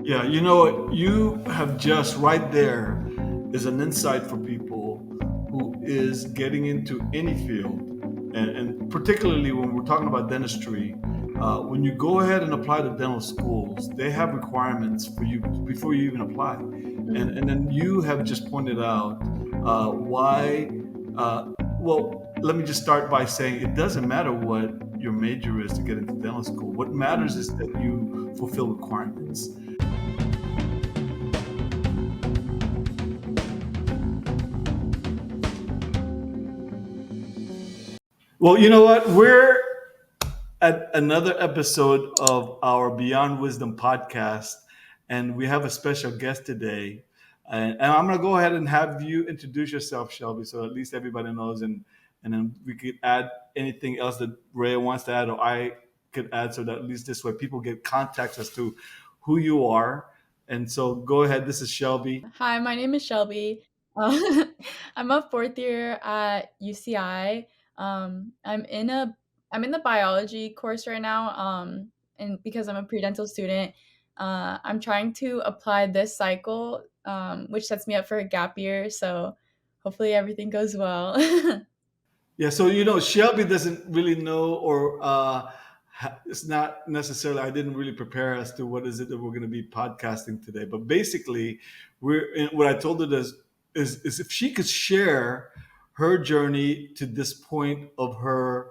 Yeah, you know what? You have just right there is an insight for people who is getting into any field, and particularly when we're talking about dentistry. When you go ahead and apply to dental schools, they have requirements for you before you even apply, and then you have just pointed out why. Well, let me just start by saying it doesn't matter what your major is to get into dental school. What matters is that you fulfill requirements. Well, you know what? We're at another episode of our Beyond Wisdom podcast, and we have a special guest today. And I'm going to go ahead and have you introduce yourself, Shelby, so at least everybody knows, and then we could add anything else that Ray wants to add, or I could add, so that at least this way people get context as to who you are. And so go ahead. This is Shelby. Hi, my name is Shelby. Uh, I'm a fourth year at UCI. I'm in the biology course right now. And because I'm a pre-dental student, I'm trying to apply this cycle, which sets me up for a gap year. So hopefully everything goes well. Yeah, so Shelby doesn't really know, or it's not necessarily. I didn't really prepare as to what is it that we're going to be podcasting today. But basically, what I told her is if she could share her journey to this point of her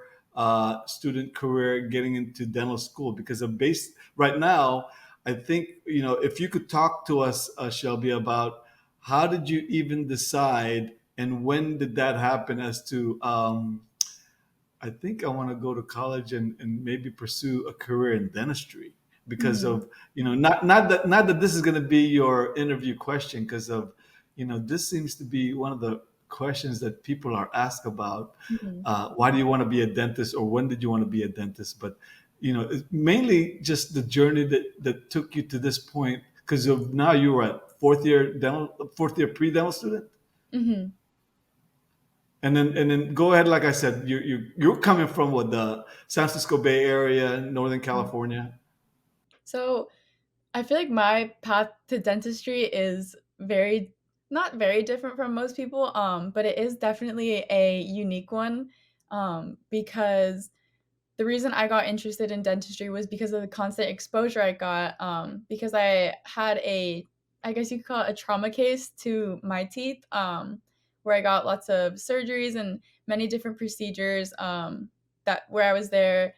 student career, getting into dental school, because of base right now, I think if you could talk to us, Shelby, about how did you even decide and when did that happen as to I think I want to go to college and maybe pursue a career in dentistry because Mhm, of not that this is going to be your interview question, because of this seems to be one of the questions that people are asked about. mhm. Why do you want to be a dentist, or when did you want to be a dentist? But it's mainly just the journey that took you to this point, because of now you're at fourth year pre-dental student. Mhm. And then go ahead. Like I said, you're coming from what, the San Francisco Bay Area, Northern California. So I feel like my path to dentistry is very not very different from most people, but it is definitely a unique one, because the reason I got interested in dentistry was because of the constant exposure I got, because I had I guess you could call it a trauma case to my teeth, where I got lots of surgeries and many different procedures, that where I was there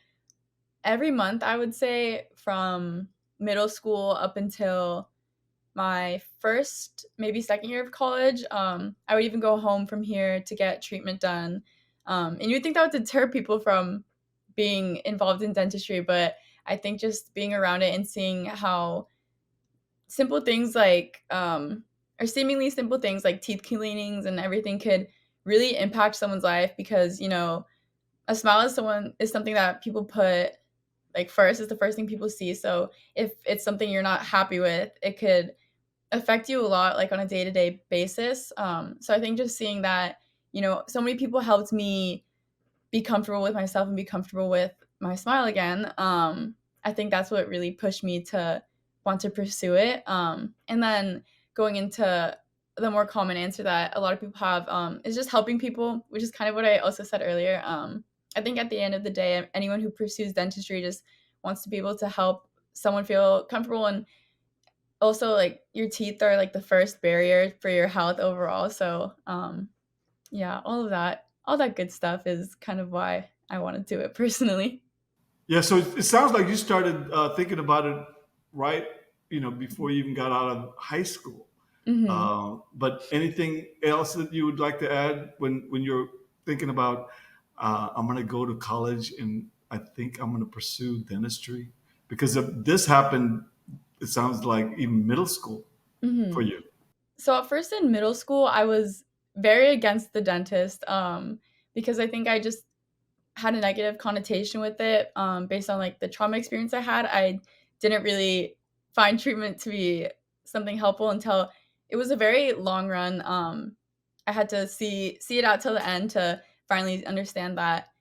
every month, I would say, from middle school up until my first, maybe second year of college. I would even go home from here to get treatment done. And you'd think that would deter people from being involved in dentistry, but I think just being around it and seeing how simple things or seemingly simple things like teeth cleanings and everything could really impact someone's life because, a smile is something that people put like first is the first thing people see. So if it's something you're not happy with, it could affect you a lot, like on a day-to-day basis. So I think just seeing that, so many people helped me be comfortable with myself and be comfortable with my smile again. I think that's what really pushed me to want to pursue it. And then going into the more common answer that a lot of people have, is just helping people, which is kind of what I also said earlier. I think at the end of the day, anyone who pursues dentistry just wants to be able to help someone feel comfortable, and also like your teeth are like the first barrier for your health overall. So yeah, all that good stuff is kind of why I want to do it personally. Yeah, so it sounds like you started thinking about it right, before you even got out of high school. Hmm. But anything else that you would like to add when you're thinking about, I'm going to go to college and I think I'm going to pursue dentistry, because of this happened. It sounds like even middle school for Hmm. you. So at first in middle school, I was very against the dentist, because I think I just had a negative connotation with it, based on like the trauma experience I had. I didn't really find treatment to be something helpful until it was a very long run. I had to see it out till the end to finally understand that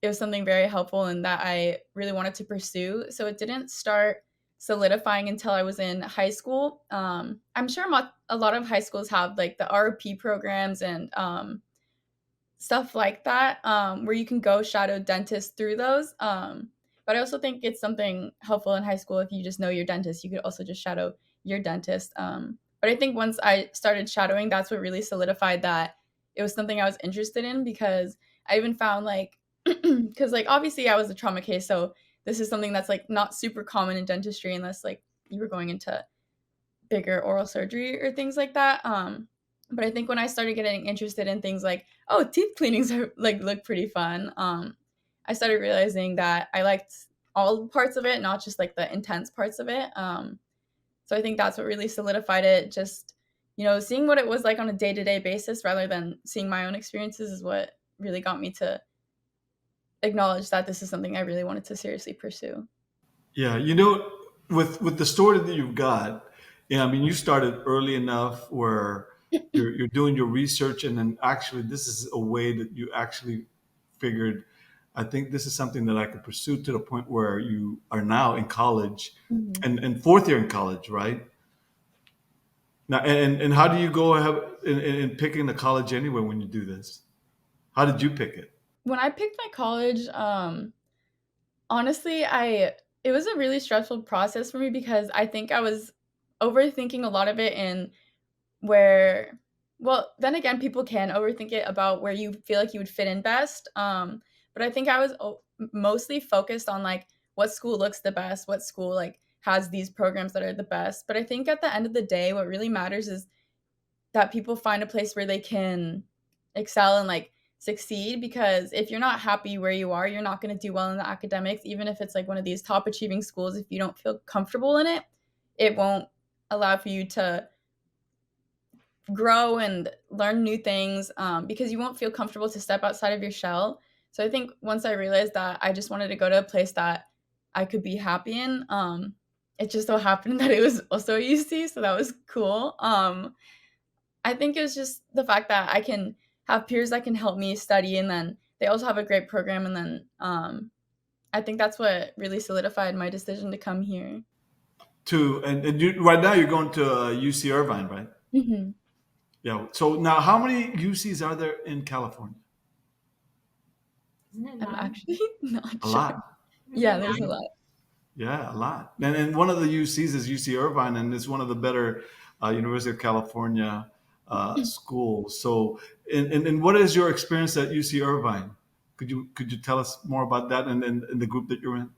it was something very helpful and that I really wanted to pursue. So it didn't start solidifying until I was in high school. I'm sure a lot of high schools have like the RP programs and stuff like that, where you can go shadow dentists through those. But I also think it's something helpful in high school if you just know your dentist, you could also just shadow your dentist. But I think once I started shadowing, that's what really solidified that it was something I was interested in, because I even found like, because like obviously I was a trauma case, so this is something that's like not super common in dentistry unless like you were going into bigger oral surgery or things like that. But I think when I started getting interested in things like, oh, teeth cleanings are like look pretty fun. I started realizing that I liked all parts of it, not just like the intense parts of it. So I think that's what really solidified it. Just seeing what it was like on a day to day basis rather than seeing my own experiences is what really got me to acknowledge that this is something I really wanted to seriously pursue. Yeah, with the story that you've got, I mean, you started early enough where you're doing your research, and then actually, this is a way that you actually figured, I think this is something that I could pursue, to the point where you are now in college, Mhm. and fourth year in college, right? Now, and how do you go have in picking the college anyway when you do this? How did you pick it? When I picked my college, honestly, I it was a really stressful process for me because I think I was overthinking a lot of it in where well, then again, people can overthink it about where you feel like you would fit in best. But I think I was mostly focused on like what school looks the best, what school like has these programs that are the best. But I think at the end of the day, what really matters is that people find a place where they can excel and like succeed, because if you're not happy where you are, you're not going to do well in the academics, even if it's like one of these top achieving schools. If you don't feel comfortable in it, it won't allow for you to grow and learn new things, because you won't feel comfortable to step outside of your shell. So I think once I realized that I just wanted to go to a place that I could be happy in, it just so happened that it was also a UC, so that was cool. I think it was just the fact that I can have peers that can help me study, and then they also have a great program, and then I think that's what really solidified my decision to come here. To and you, right now you're going to UC Irvine, right? Mhm. Yeah. So now, how many UCs are there in California? Isn't it I'm nine? actually not A sure. lot. Is Yeah, it there's a nine? lot. Yeah, a lot. And one of the UCs is UC Irvine, and it's one of the better University of California schools. So, and what is your experience at UC Irvine? Could you tell us more about that, and the group that you're in?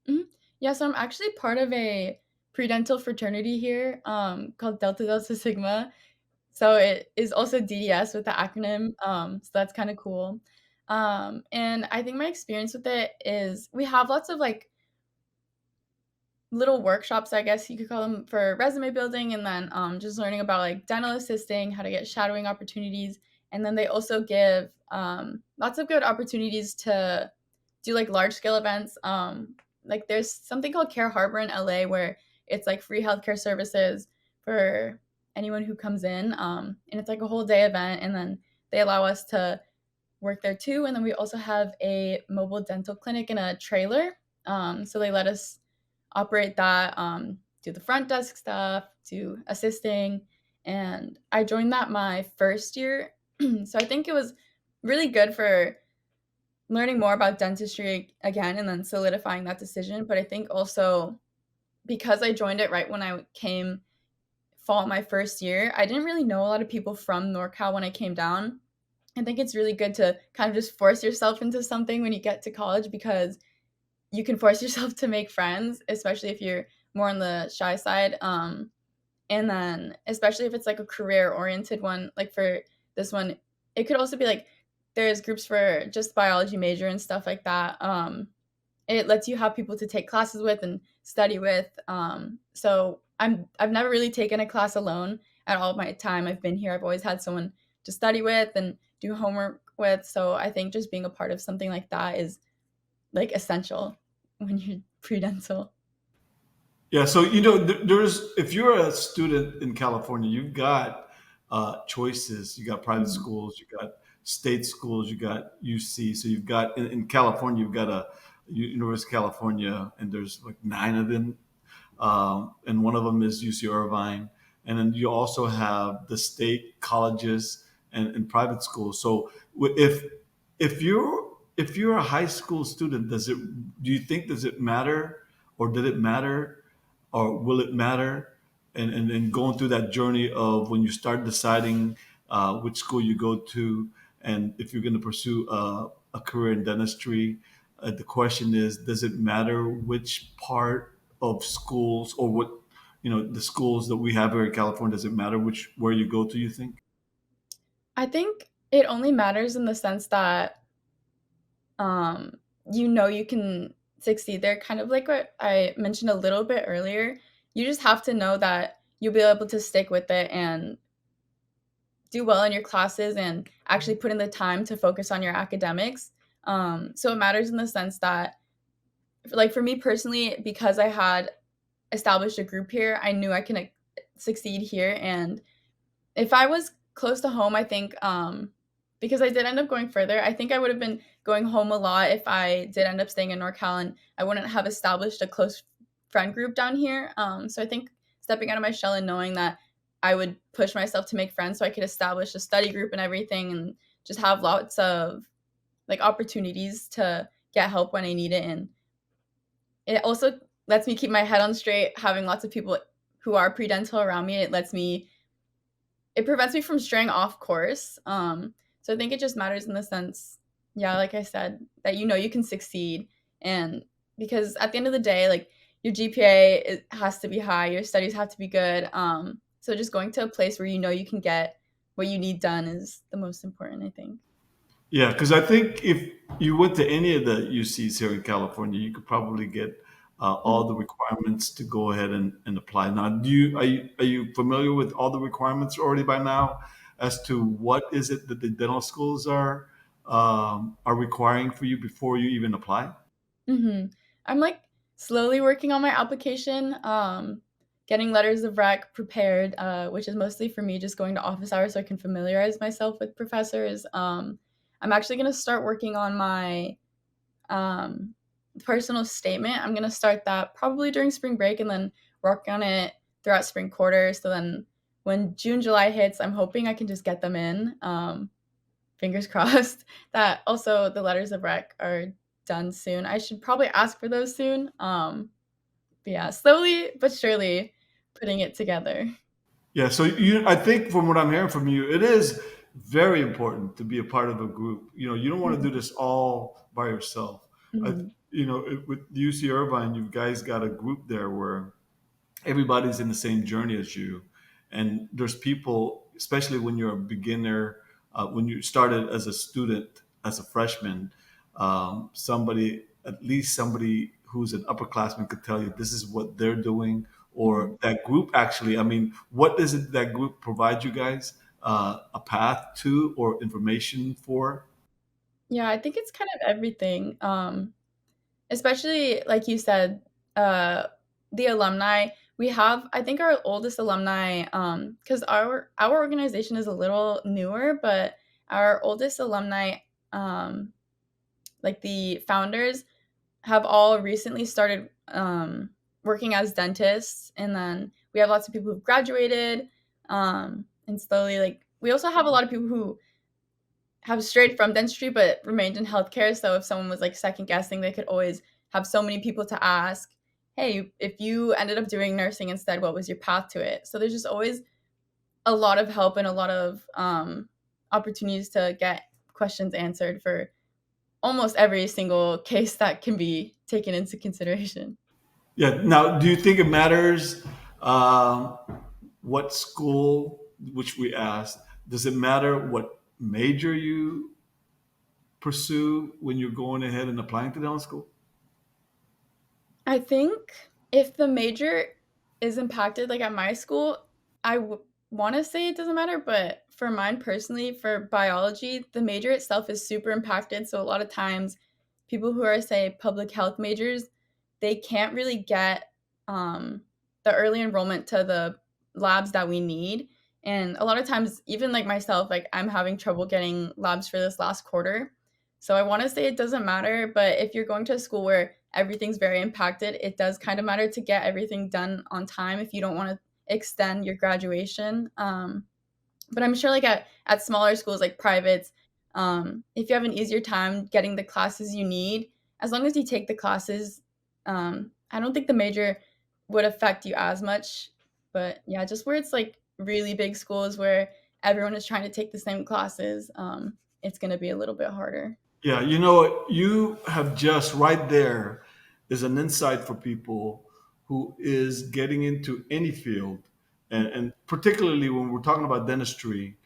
Mhm. Yeah, so I'm actually part of a pre-dental fraternity here, called Delta Delta Sigma. So it is also DDS with the acronym. So that's kind of cool. And I think my experience with it is we have lots of like little workshops, I guess you could call them, for resume building, and then just learning about like dental assisting, how to get shadowing opportunities. And then they also give lots of good opportunities to do like large scale events. Like there's something called Care Harbor in LA where it's like free healthcare services for anyone who comes in. And it's like a whole day event. And then they allow us to work there too. And then we also have a mobile dental clinic in a trailer. So they let us operate that, do the front desk stuff, do assisting. And I joined that my first year. So I think it was really good for learning more about dentistry again and then solidifying that decision. But I think also because I joined it right when I came fall my first year, I didn't really know a lot of people from NorCal when I came down. I think it's really good to kind of just force yourself into something when you get to college, because you can force yourself to make friends, especially if you're more on the shy side. And then, especially if it's like a career oriented one, like for this one, it could also be like there's groups for just biology major and stuff like that. It lets you have people to take classes with and study with. So I've never really taken a class alone at all of my time I've been here. I've always had someone to study with and do homework with. So I think just being a part of something like that is like essential when you're pre-dental. Yeah, so there's, if you're a student in California, you've got choices. You got private Mhm. schools, you got state schools, you got UC. So you've got in California, you've got a University of California, and there's like nine of them. and one of them is UC Irvine, and then you also have the state colleges and private schools. So if you're a high school student, do you think does it matter, or did it matter, or will it matter? And going through that journey of when you start deciding which school you go to, and if you're going to pursue a career in dentistry, the question is, does it matter which part of schools, or what, the schools that we have here in California, does it matter which where you go to, you think? I think it only matters in the sense that um, you can succeed there. Kind of like what I mentioned a little bit earlier. You just have to know that you'll be able to stick with it and do well in your classes and actually put in the time to focus on your academics. So it matters in the sense that, like for me personally, because I had established a group here, I knew I can succeed here. And if I was close to home, I think, because I did end up going further, I think I would have been going home a lot if I did end up staying in NorCal and I wouldn't have established a close friend group down here. So I think stepping out of my shell and knowing that I would push myself to make friends so I could establish a study group and everything and just have lots of like opportunities to get help when I need it. And it also lets me keep my head on straight, having lots of people who are pre-dental around me. It prevents me from straying off course. So I think it just matters in the sense, yeah, like I said, that you can succeed, and because at the end of the day, like your GPA has to be high, your studies have to be good. So just going to a place where you can get what you need done is the most important, I think. Yeah, because I think if you went to any of the UCs here in California, you could probably get all the Mhm. requirements to go ahead and apply. Now, are you familiar with all the requirements already by now, as to what is it that the dental schools are requiring for you before you even apply? Mhm. I'm, like, slowly working on my application, getting letters of rec prepared, which is mostly for me just going to office hours so I can familiarize myself with professors. I'm actually gonna start working on my, um, personal statement. I'm gonna start that probably during spring break and then work on it throughout spring quarter, so then when June, July hits, I'm hoping I can just get them in. Fingers crossed that also the letters of rec are done soon. I should probably ask for those soon. But yeah, slowly but surely putting it together. Yeah, so I think from what I'm hearing from you, it is very important to be a part of a group. You don't want to do Mhm, this all by yourself. I, mhm, with UC Irvine, you guys got a group there where everybody's in the same journey as you, and there's people, especially when you're a beginner, when you started as a student, as a freshman, at least somebody who's an upperclassman could tell you this is what they're doing, or mhm. that group actually, I mean, what is it that group provide you guys a path to, or information for? Yeah, I think it's kind of everything. Especially like you said, uh, the alumni. We have, I think, our oldest alumni, because our organization is a little newer, but our oldest alumni, um, like the founders, have all recently started working as dentists, and then we have lots of people who've graduated, and slowly, like we also have a lot of people who have strayed from dentistry but remained in healthcare. So if someone was like second guessing, they could always have so many people to ask, "Hey, if you ended up doing nursing instead, what was your path to it?" So there's just always a lot of help and a lot of opportunities to get questions answered for almost every single case that can be taken into consideration. Yeah. Now, do you think it matters um, what school, which we asked, does it matter what major you pursue when you're going ahead and applying to dental school? I think if the major is impacted, like at my school, I want to say it doesn't matter, but for mine personally, for biology, the major itself is super impacted. So a lot of times, people who are, say, public health majors, they can't really get the early enrollment to the labs that we need. And a lot of times, even like myself, like I'm having trouble getting labs for this last quarter. So I want to say it doesn't matter, but if you're going to a school where everything's very impacted, it does kind of matter to get everything done on time if you don't want to extend your graduation. But I'm sure like at smaller schools like privates, if you have an easier time getting the classes you need, as long as you take the classes, I don't think the major would affect you as much. But yeah, just where it's like really big schools where everyone is trying to take the same classes, it's going to be a little bit harder. Yeah, you know what? You have just right there is an insight for people who is getting into any field, and particularly when we're talking about dentistry.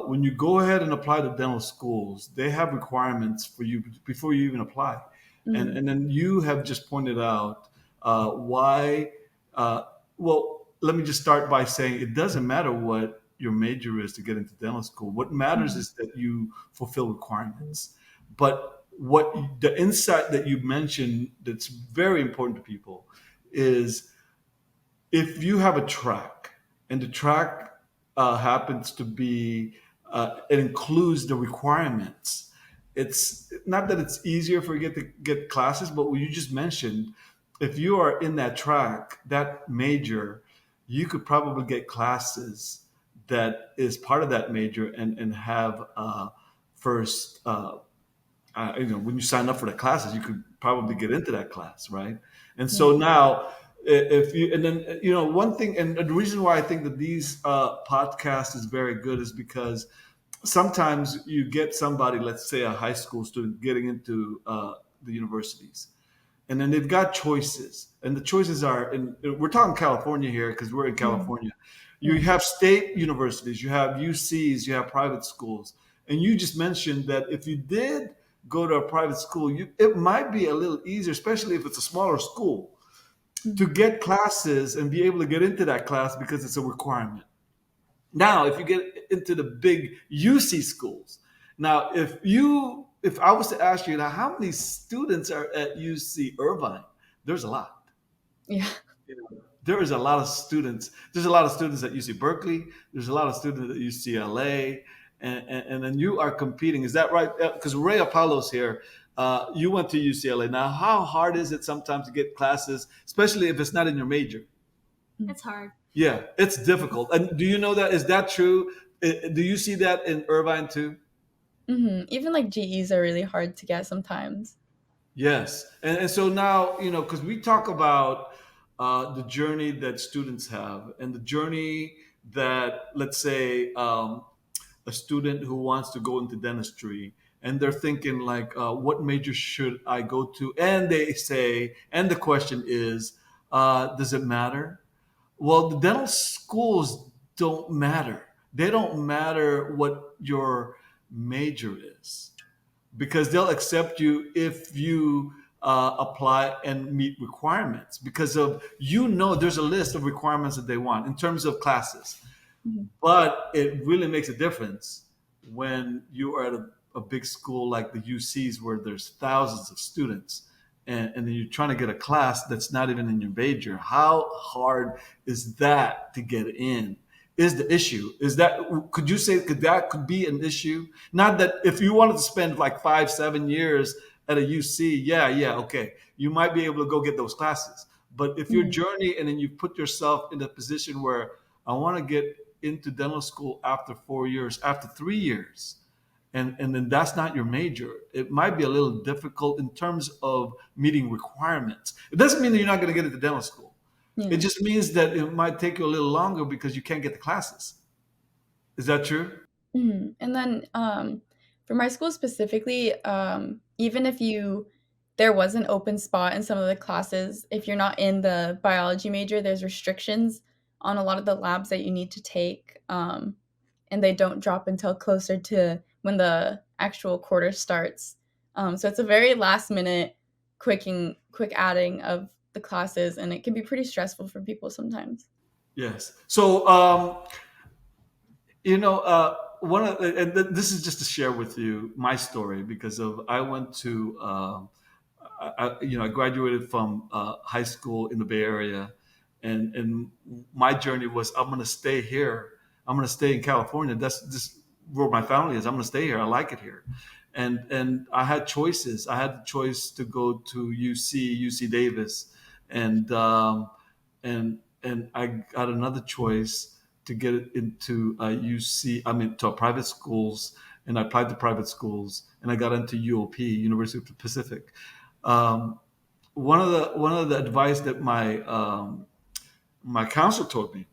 When you go ahead and apply to dental schools, they have requirements for you before you even apply, Mhm. and then you have just pointed out why. Uh, well, let me just start by saying it doesn't matter what your major is to get into dental school. What matters Mhm. is that you fulfill requirements. But what the insight that you mentioned that's very important to people is if you have a track and the track happens to be it includes the requirements. It's not that it's easier for you to get classes, but what you just mentioned, if you are in that track, that major, you could probably get classes that is part of that major and have first when you sign up for the classes, you could probably get into that class, right? And Yeah. so now, if you and then one thing, and the reason why I think that these podcasts is very good is because sometimes you get somebody, let's say a high school student, getting into the universities, and then they've got choices, and the choices are, and we're talking California here because we're in Mhm. California. You Yeah. have state universities, you have UCs, you have private schools, and you just mentioned that if you did go to a private school, it might be a little easier, especially if it's a smaller school, to Mhm. get classes and be able to get into that class because it's a requirement. Now, if you get into the big UC schools, now if I was to ask you now, how many students are at UC Irvine? There's a lot. Yeah. You know, there is a lot of students. There's a lot of students at UC Berkeley. There's a lot of students at UCLA, and then you are competing. Is that right? Because Ray Paulos here, you went to UCLA. Now, how hard is it sometimes to get classes, especially if it's not in your major? It's hard. Yeah, it's difficult. And do you know that? Is that true? Do you see that in Irvine too? Even like GEs are really hard to get sometimes. Yes. And so now, because we talk about the journey that students have and the journey that, let's say, a student who wants to go into dentistry and they're thinking, like, what major should I go to? And they say, and the question is, does it matter? Well, the dental schools don't matter. They don't matter what your major is because they'll accept you if you apply and meet requirements because of there's a list of requirements that they want in terms of classes, Mhm. but it really makes a difference when you are at a big school like the UCs where there's thousands of students and then you're trying to get a class that's not even in your major. How hard is that to get in? Is the issue. Is that could you say could be an issue? Not that if you wanted to spend like 5 7 years at a UC, yeah, okay, you might be able to go get those classes. But if your Mhm. journey and then you put yourself in a position where I want to get into dental school after 4 years, after 3 years, and then that's not your major. It might be a little difficult in terms of meeting requirements. It doesn't mean that you're not going to get into dental school. It Yeah. just means that it might take you a little longer because you can't get the classes. Is that true? And then, for my school specifically, even if there was an open spot in some of the classes, if you're not in the biology major, there's restrictions on a lot of the labs that you need to take, and they don't drop until closer to when the actual quarter starts. So it's a very last minute, quick adding of the classes, and it can be pretty stressful for people sometimes. Yes. So, one of and this is just to share with you my story because of I went to I graduated from high school in the Bay Area, and my journey was I'm going to stay here. I'm going to stay in California. That's just where my family is. I'm going to stay here. I like it here, and I had choices. I had the choice to go to UC Davis, and and I got another choice to get into UC. I mean, to private schools, and I applied to private schools, and I got into UOP, University of the Pacific. Um, one of the advice that my counselor told me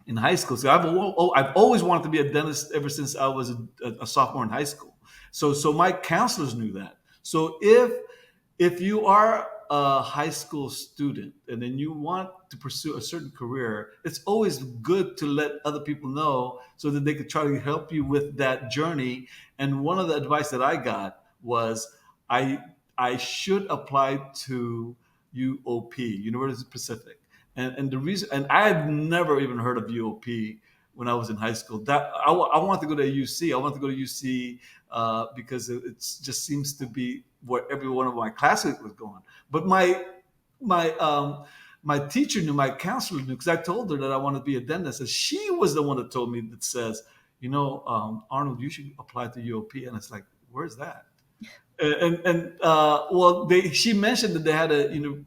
in high school. So I've always wanted to be a dentist ever since I was a sophomore in high school. So my counselors knew that. So if you are a high school student and then you want to pursue a certain career, it's always good to let other people know so that they could try to help you with that journey. And one of the advice that I got was I I should apply to UOP, University Pacific. And the reason, and I had never even heard of UOP when I was in high school. That I wanted to go to UC. I wanted to go to UC because it just seems to be where every one of my classmates was going. But my my teacher knew, my counselor knew, because I told her that I wanted to be a dentist, and she was the one that told me, that says, Arnold, you should apply to UOP. And it's like, where's that? And well, she mentioned that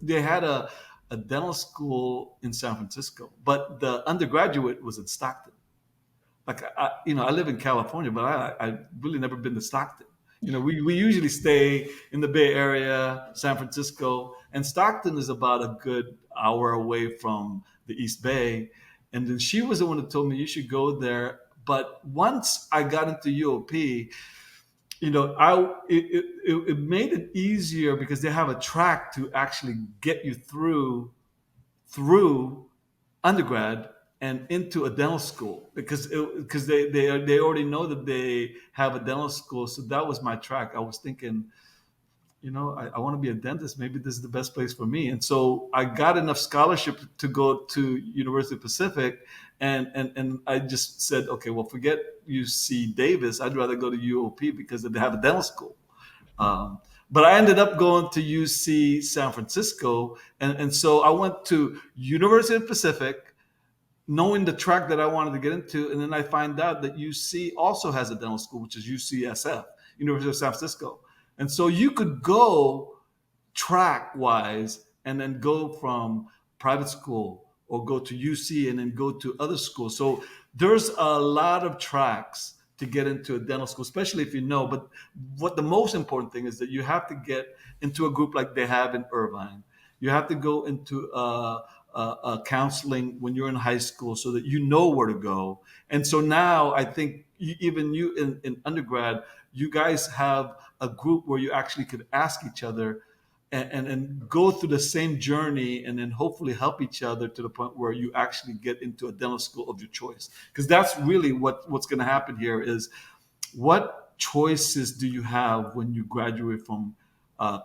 they had a dental school in San Francisco, but the undergraduate was in Stockton. Like I live in California, but I really never been to Stockton. We usually stay in the Bay Area, San Francisco, and Stockton is about a good hour away from the East Bay. And then she was the one that told me you should go there. But once I got into UOP, it made it easier because they have a track to actually get you through undergrad and into a dental school, because they already know that they have a dental school. So that was my track. I was thinking, I want to be a dentist. Maybe this is the best place for me. And so I got enough scholarship to go to University of Pacific, and I just said, okay, well, forget UC Davis. I'd rather go to UOP because they have a dental school. But I ended up going to UC San Francisco, and so I went to University of Pacific, knowing the track that I wanted to get into, and then I find out that UC also has a dental school, which is UCSF, University of San Francisco. And so you could go track wise and then go from private school or go to UC and then go to other schools. So there's a lot of tracks to get into a dental school, especially if you know. But what the most important thing is that you have to get into a group like they have in Irvine. You have to go into counseling when you're in high school so that you know where to go. And so now I think even you in undergrad, you guys have a group where you actually could ask each other and go through the same journey, and then hopefully help each other to the point where you actually get into a dental school of your choice. Because that's really what's going to happen here is, what choices do you have when you graduate from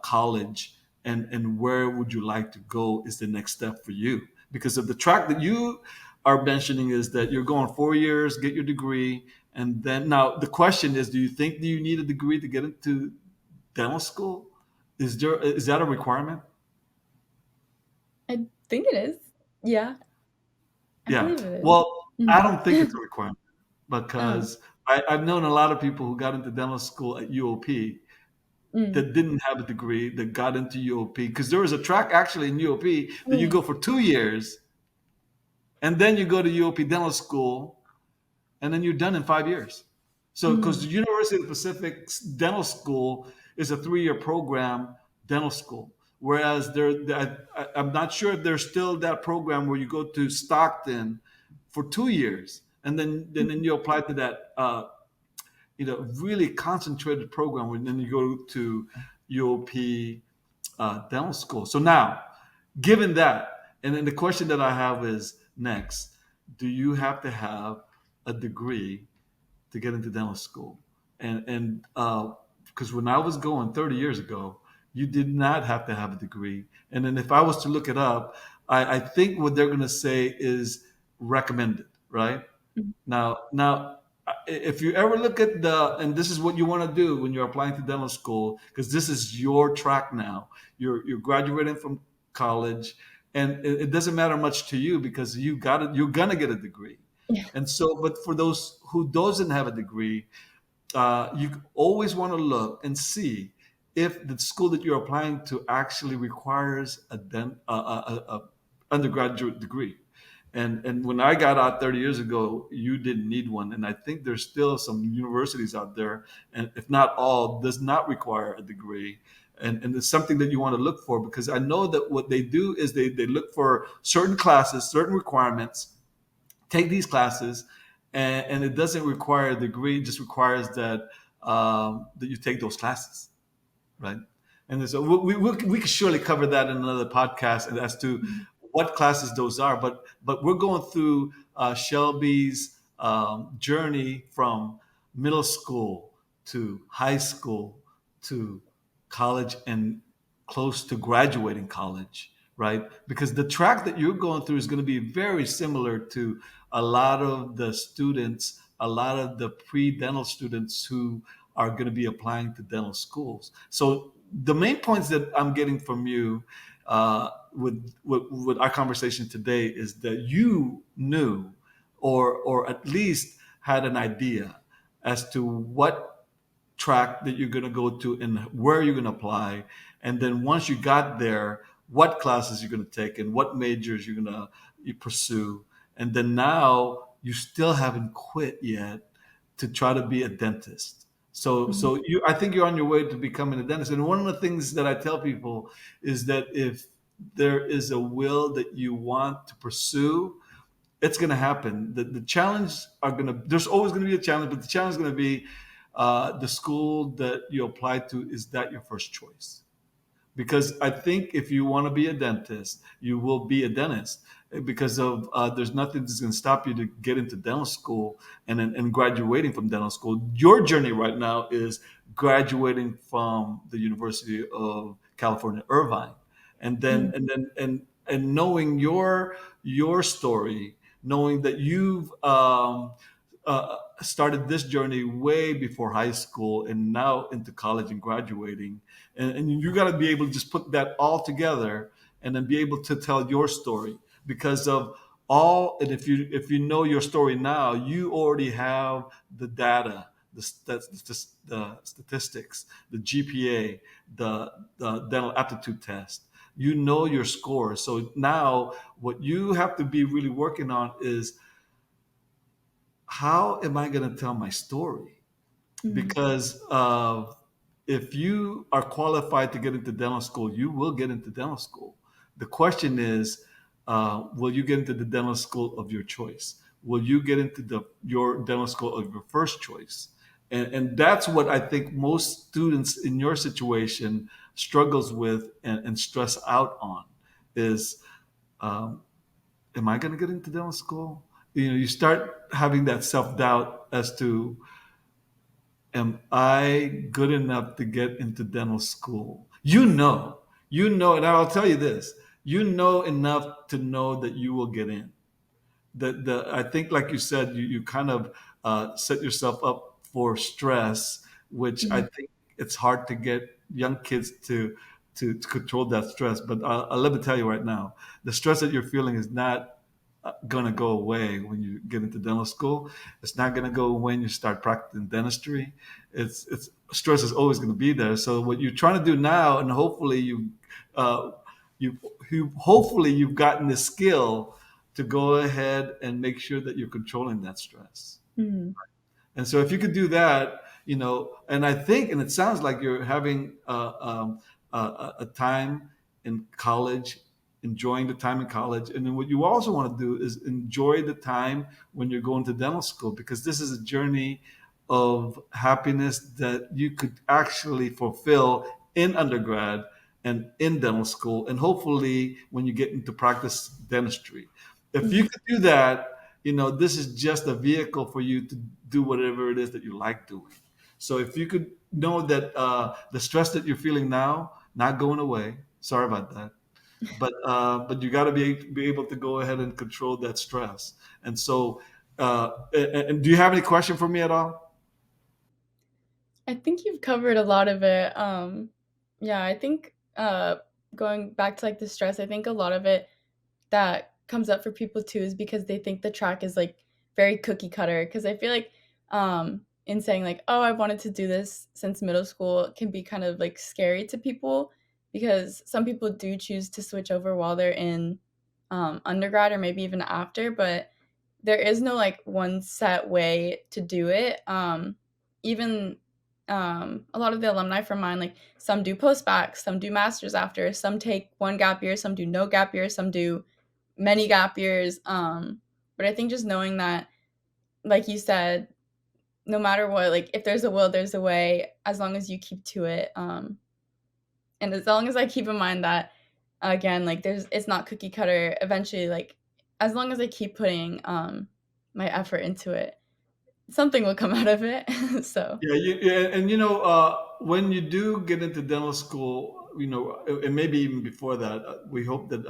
college, and where would you like to go is the next step for you. Because of the track that you are mentioning is that you're going 4 years, get your degree, and then now the question is, do you need a degree to get into dental school? Is that a requirement? I think it is. Yeah, I Yeah. believe it is. Well, I Mhm. don't think it's a requirement, Oh, because I've known a lot of people who got into dental school at UOP mm, that didn't have a degree that got into UOP, because there was a track actually in UOP that you mm, go for 2 years, and then you go to UOP dental school, and then you're done in 5 years. So, because the mm, University of the Pacific's dental school is a 3-year program dental school, whereas I'm not sure if there's still that program where you go to Stockton for 2 years, and then mm. you apply to that really concentrated program, and then you go to UOP dental school. So now, given that, and then the question that I have is next: do you have to have a degree to get into dental school? And because when I was going 30 years ago, you did not have to have a degree. And then if I was to look it up, I think what they're going to say is recommended, right? Mm. Now, if you ever look at and this is what you want to do when you're applying to dental school, because this is your track now. You're graduating from college, and it doesn't matter much to you because you got it. You're gonna get a degree, Yeah. and so. But for those who doesn't have a degree, you always want to look and see if the school that you're applying to actually requires a undergraduate degree. And when I got out 30 years ago, you didn't need one. And I think there's still some universities out there, and if not all, does not require a degree. And it's something that you want to look for, because I know that what they do is they look for certain classes, certain requirements, take these classes, and it doesn't require a degree; it just requires that you take those classes, right? And so we could surely cover that in another podcast, and as to Mhm. what classes those are. But we're going through Shelby's journey from middle school to high school to college and close to graduating college, right? Because the track that you're going through is going to be very similar to a lot of the students, a lot of the pre-dental students who are going to be applying to dental schools. So the main points that I'm getting from you with our conversation today is that you knew, or at least had an idea as to what track that you're going to go to and where you're going to apply. And then once you got there, what classes you're going to take and what majors you're going to you pursue. And then now you still haven't quit yet to try to be a dentist. So I think you're on your way to becoming a dentist. And one of the things that I tell people is that if there is a will that you want to pursue, it's going to happen. The challenge are going to, there's always going to be a challenge, but the challenge is going to be the school that you apply to, is that your first choice? Because I think if you want to be a dentist, you will be a dentist, because of there's nothing that's going to stop you to get into dental school and graduating from dental school. Your journey right now is graduating from the University of California, Irvine, and then Mhm. and knowing your story, knowing that you've started this journey way before high school and now into college and graduating, and you got to be able to just put that all together and then be able to tell your story, because of all. And if you know your story now, you already have the data, the statistics, the GPA, the dental aptitude test. You know your score. So now what you have to be really working on is, how am I going to tell my story? Mhm. Because if you are qualified to get into dental school, you will get into dental school. The question is, will you get into the dental school of your choice? Will you get into your dental school of your first choice? And that's what I think most students in your situation struggles with and stress out on is, um, am I going to get into dental school? You start having that self doubt as to, am I good enough to get into dental school? And I'll tell you this, you know enough to know that you will get in. I think, like you said, you kind of set yourself up for stress, which I Mhm. think it's hard to get young kids to control that stress. But let me tell you right now, the stress that you're feeling is not going to go away when you get into dental school. It's not going to go when you start practicing dentistry. It's stress is always going to be there. So what you're trying to do now, and hopefully uh, you hopefully you've gotten the skill to go ahead and make sure that you're controlling that stress. Mhm. And so if you could do that, and I think, and it sounds like you're having a time in college, enjoying the time in college. And then what you also want to do is enjoy the time when you're going to dental school, because this is a journey of happiness that you could actually fulfill in undergrad and in dental school, and hopefully when you get into practice dentistry. If you Mhm. could do that, this is just a vehicle for you to do whatever it is that you like doing. So if you could know that the stress that you're feeling now, not going away. Sorry about that, but you got to be able to go ahead and control that stress. And so, and do you have any question for me at all? I think you've covered a lot of it. Yeah, I think going back to like the stress, I think a lot of it that comes up for people too is because they think the track is like very cookie cutter. Because I feel like in saying like, "Oh, I wanted to do this since middle school," can be kind of like scary to people because some people do choose to switch over while they're in undergrad or maybe even after, but there is no like one set way to do it. Even a lot of the alumni from mine, like some do post back, some do masters after, some take one gap year, some do no gap year, some do many gap years. But I think just knowing that, like you said, no matter what, like if there's a will, there's a way. As long as you keep to it, and as long as I keep in mind that, again, like there's it's not cookie cutter. Eventually, like as long as I keep putting my effort into it, something will come out of it. So, Yeah, and when you do get into dental school, and maybe even before that, we hope that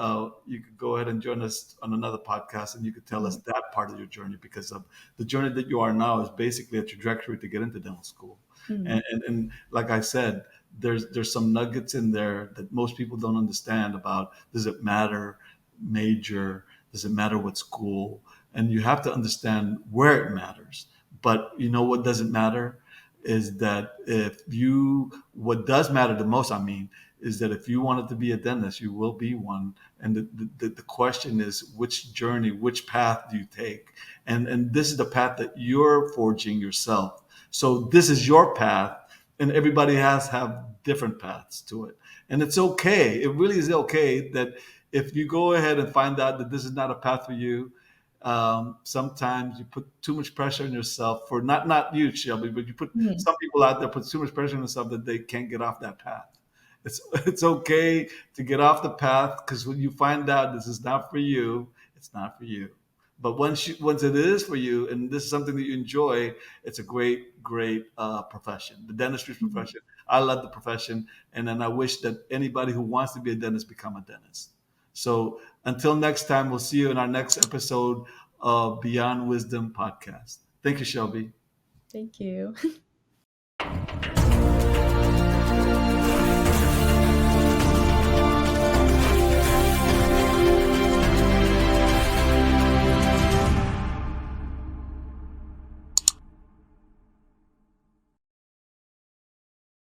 you could go ahead and join us on another podcast, and you could tell us mm, that part of your journey, because of the journey that you are now is basically a trajectory to get into dental school. mm, And like I said, there's some nuggets in there that most people don't understand about. Does it matter major? Does it matter what school? And you have to understand where it matters. But you know what doesn't matter is that if you, what does matter the most, I mean, is that if you wanted to be a dentist, you will be one. And the question is, which journey, which path do you take? And this is the path that you're forging yourself. So this is your path, and everybody has have different paths to it. And it's okay. It really is okay that if you go ahead and find out that this is not a path for you, sometimes you put too much pressure on yourself, for not you, Shelby, but you put mm, some people out there put too much pressure on themselves that they can't get off that path. It's okay to get off the path, because when you find out this is not for you, it's not for you. But once it is for you, and this is something that you enjoy, it's a great profession. The dentistry mm. profession. I love the profession, and then I wish that anybody who wants to be a dentist become a dentist. So until next time, we'll see you in our next episode of Beyond Wisdom podcast. Thank you, Shelby. Thank you.